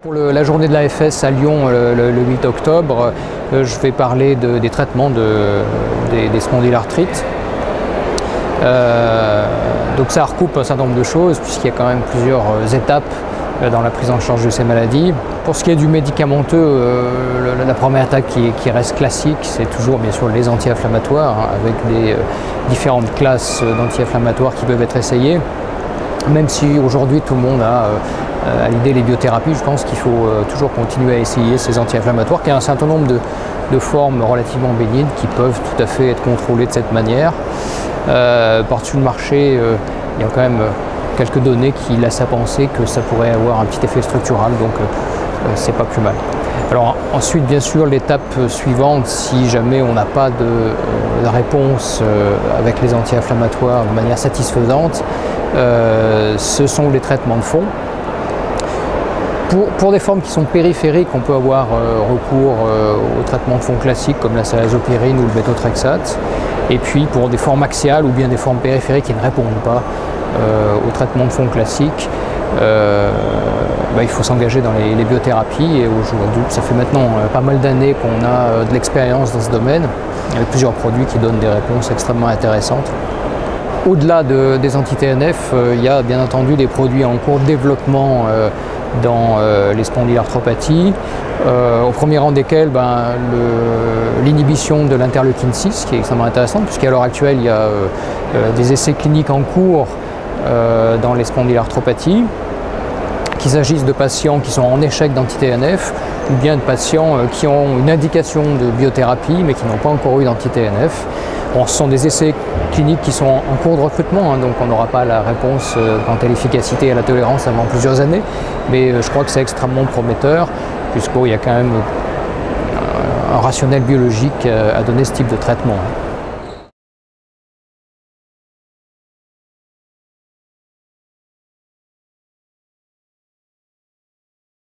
Pour la journée de l'AFS à Lyon le 8 octobre, je vais parler des traitements des spondylarthrites. Donc ça recoupe un certain nombre de choses puisqu'il y a quand même plusieurs étapes dans la prise en charge de ces maladies. Pour ce qui est du médicamenteux, la première étape qui reste classique, c'est toujours bien sûr les anti-inflammatoires avec des différentes classes d'anti-inflammatoires qui peuvent être essayées. Même si aujourd'hui tout le monde a à l'idée les biothérapies, je pense qu'il faut toujours continuer à essayer ces anti-inflammatoires, qui a un certain nombre de formes relativement bénignes qui peuvent tout à fait être contrôlées de cette manière. Par-dessus le marché, il y a quand même quelques données qui laissent à penser que ça pourrait avoir un petit effet structural, donc c'est pas plus mal. Alors ensuite, bien sûr, l'étape suivante, si jamais on n'a pas de réponse avec les anti-inflammatoires de manière satisfaisante, ce sont les traitements de fond. Pour des formes qui sont périphériques, on peut avoir recours aux traitements de fond classiques comme la salazopyrine ou le méthotrexate. Et puis pour des formes axiales ou bien des formes périphériques qui ne répondent pas aux traitements de fond classiques, il faut s'engager dans les biothérapies. Et aujourd'hui, ça fait maintenant pas mal d'années qu'on a de l'expérience dans ce domaine, avec plusieurs produits qui donnent des réponses extrêmement intéressantes. Au-delà des anti-TNF, il y a bien entendu des produits en cours de développement dans les spondylarthropathies, au premier rang desquels l'inhibition de l'interleukine 6, qui est extrêmement intéressante, puisqu'à l'heure actuelle, il y a des essais cliniques en cours dans les spondylarthropathies, qu'il s'agisse de patients qui sont en échec d'anti-TNF, ou bien de patients qui ont une indication de biothérapie, mais qui n'ont pas encore eu d'anti-TNF. Bon, ce sont des essais cliniques qui sont en cours de recrutement, donc on n'aura pas la réponse quant à l'efficacité et à la tolérance avant plusieurs années, mais je crois que c'est extrêmement prometteur, puisqu'il y a quand même un rationnel biologique à donner ce type de traitement.